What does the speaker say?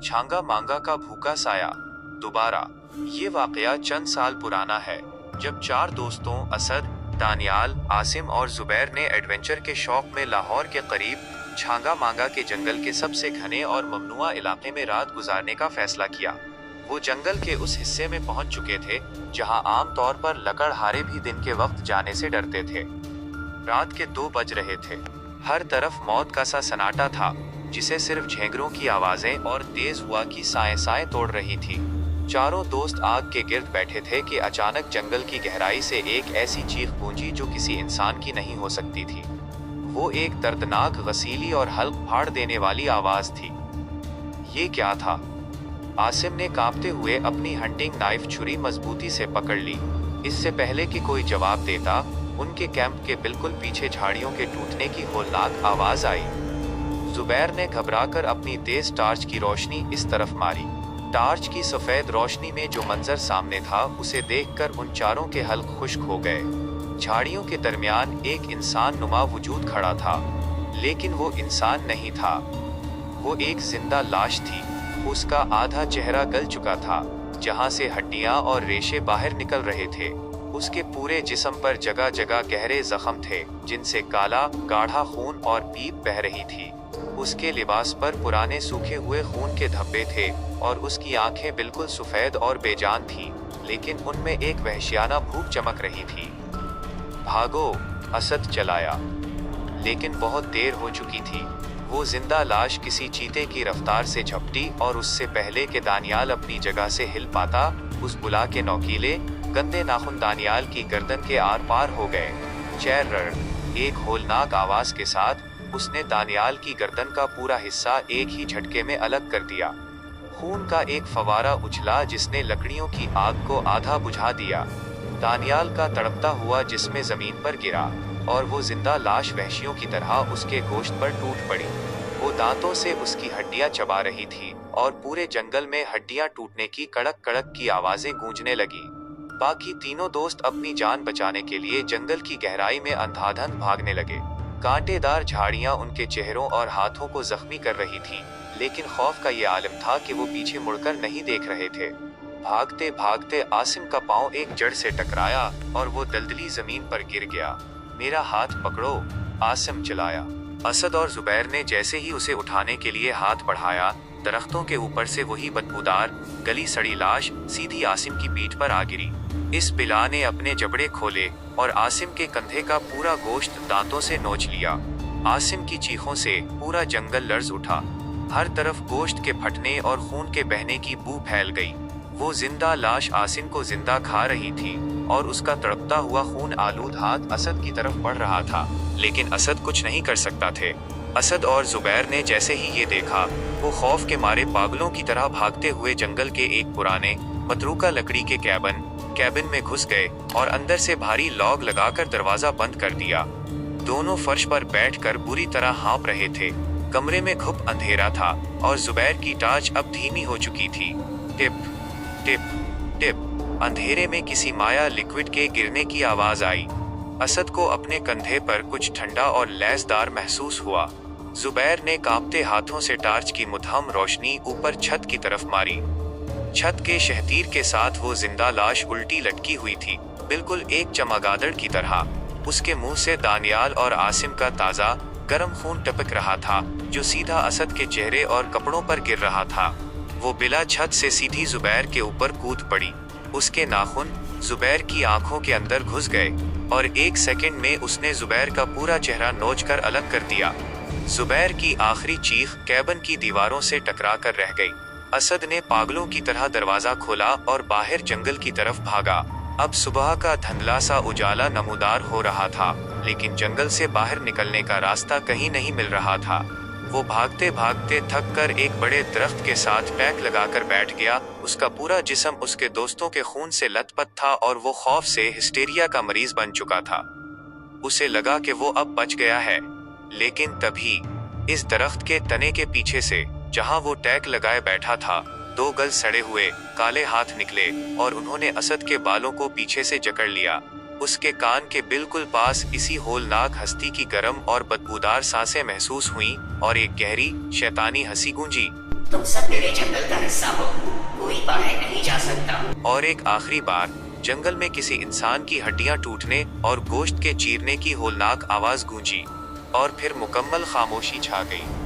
छांगा मांगा का भूखा साया दोबारा। ये वाकया चंद साल पुराना है, जब चार दोस्तों असद, दानियाल, आसिम और जुबैर ने एडवेंचर के शौक में लाहौर के करीब छांगा मांगा के जंगल के सबसे घने और ममनुआ इलाके में रात गुजारने का फैसला किया। वो जंगल के उस हिस्से में पहुंच चुके थे जहां आम तौर पर लकड़हारे भी दिन के वक्त जाने से डरते थे। रात के 2 बज रहे थे। हर तरफ मौत का सा सन्नाटा था, जिसे सिर्फ झींगरों की आवाजें और तेज हवा की साएं तोड़ रही थी। चारों दोस्त आग के गिर्द बैठे थे कि अचानक जंगल की गहराई से एक ऐसी चीख गूंजी जो किसी इंसान की नहीं हो सकती थी। वो एक दर्दनाक, गसीली और हल्क फाड़ देने वाली आवाज थी। ये क्या था? आसिम ने कांपते हुए अपनी हंटिंग नाइफ छुरी मजबूती से पकड़ ली। इससे पहले कि कोई जवाब देता, उनके कैंप के बिल्कुल पीछे झाड़ियों के टूटने की होलनाक आवाज आई। जुबैर ने घबराकर अपनी तेज टार्च की रोशनी इस तरफ मारी। टार्च की सफेद रोशनी में जो मंजर सामने था, उसे देखकर उन चारों के हल्क खुश्क हो गए। झाड़ियों के दरमियान एक इंसान नुमा वजूद खड़ा था, लेकिन वो इंसान नहीं था। वो एक जिंदा लाश थी। उसका आधा चेहरा गल चुका था, जहां से हड्डियां और रेशे बाहर निकल रहे थे। उसके पूरे जिस्म पर जगह जगह गहरे जख्म थे, जिनसे काला गाढ़ा खून और पीप बह रही थी। उसके लिबास पर पुराने सूखे हुए खून के धब्बे थे और उसकी आंखें बिल्कुल सफेद और बेजान थीं, लेकिन उनमें एक वहशियाना भूख चमक रही थी। भागो, असद चलाया, लेकिन बहुत देर हो चुकी थी। वो जिंदा लाश किसी चीते की रफ्तार से झपटी और उससे पहले कि दानियाल अपनी जगह से हिल पाता, उस बुला के नौकीले गंदे नाखून दानियाल की गर्दन के आर पार हो गए। चैर्रर, एक होलनाक आवाज के साथ उसने दानियाल की गर्दन का पूरा हिस्सा एक ही झटके में अलग कर दिया। खून का एक फवारा उछला जिसने लकड़ियों की आग को आधा बुझा दिया। दानियाल का तड़पता हुआ जिस्म जमीन पर गिरा और वो जिंदा लाश वहशियों की तरह उसके गोश्त पर टूट पड़ी। वो दांतों से उसकी हड्डियां चबा रही थी और पूरे जंगल में हड्डियां टूटने की कड़क कड़क की आवाजें गूंजने लगी। बाकी तीनों दोस्त अपनी जान बचाने के लिए जंगल की गहराई में अंधाधुंध भागने लगे। कांटेदार झाड़ियां उनके चेहरों और हाथों को जख्मी कर रही थीं, लेकिन खौफ का ये आलम था कि वो पीछे मुड़कर नहीं देख रहे थे। भागते भागते आसिम का पांव एक जड़ से टकराया और वो दलदली जमीन पर गिर गया। मेरा हाथ पकड़ो, आसिम चिल्लाया। असद और जुबैर ने जैसे ही उसे उठाने के लिए हाथ बढ़ाया, दरख्तों के ऊपर से वही बदबूदार गली सड़ी लाश सीधी आसिम की पीठ पर आ गिरी। इस बिला ने अपने जबड़े खोले और आसिम के कंधे का पूरा गोश्त दांतों से नोच लिया। आसिम की चीखों से पूरा जंगल लर्ज उठा। हर तरफ गोश्त के फटने और खून के बहने की बू फैल गई। वो जिंदा लाश आसिम को जिंदा खा रही थी और उसका तड़पता हुआ खून आलूद हाथ असद की तरफ बढ़ रहा था, लेकिन असद कुछ नहीं कर सकता थे। असद और जुबैर ने जैसे ही ये देखा, वो खौफ के मारे पागलों की तरह भागते हुए जंगल के एक पुराने मतरूका लकड़ी के कैबिन में घुस गए और अंदर से भारी लॉग लगाकर दरवाजा बंद कर दिया। दोनों फर्श पर बैठकर बुरी तरह हाँप रहे थे। कमरे में घुप अंधेरा था और जुबैर की टार्च अब धीमी हो चुकी थी। टिप टिप टिप, अंधेरे में किसी माया लिक्विड के गिरने की आवाज आई। असद को अपने कंधे पर कुछ ठंडा और लैसदार महसूस हुआ। जुबैर ने कांपते हाथों से टार्च की मुद्हम रोशनी ऊपर छत की तरफ मारी। छत के शहतीर के साथ वो जिंदा लाश उल्टी लटकी हुई थी, बिल्कुल एक चमगादड़ की तरह। उसके मुंह से दानियाल और आसिम का ताजा गर्म खून टपक रहा था, जो सीधा असद के चेहरे और कपड़ों पर गिर रहा था। वो बिला छत से सीधी जुबैर के ऊपर कूद पड़ी। उसके नाखून जुबैर की आंखों के अंदर घुस गए और एक सेकंड में उसने जुबैर का पूरा चेहरा नोचकर अलग कर दिया। जुबैर की आखिरी चीख कैबिन की दीवारों से टकरा कर रह गई। असद ने पागलों की तरह दरवाजा खोला और बाहर जंगल की तरफ भागा। अब सुबह का धुंधला सा उजाला नमूदार हो रहा था, लेकिन जंगल से बाहर निकलने का रास्ता कहीं नहीं मिल रहा था। वो भागते भागते थक कर एक बड़े दरख्त के साथ पैक लगाकर बैठ गया। उसका पूरा जिस्म उसके दोस्तों के खून से लथपथ था और वो खौफ से हिस्टेरिया का मरीज बन चुका था। उसे लगा कि वो अब बच गया है, लेकिन तभी इस दरख्त के तने के पीछे से, जहां वो टैग लगाए बैठा था, 2 गल सड़े हुए काले हाथ निकले और उन्होंने असद के बालों को पीछे से जकड़ लिया। उसके कान के बिल्कुल पास इसी होलनाक हस्ती की गर्म और बदबूदार सांसें महसूस हुईं और एक गहरी शैतानी हंसी गूंजी। तुम सब मेरे जंगल का हिस्सा हो, कोई बाहर नहीं जा सकता। और एक आखिरी बार जंगल में किसी इंसान की हड्डियां टूटने और गोश्त के चीरने की होलनाक आवाज गूंजी और फिर मुकम्मल खामोशी छा गई।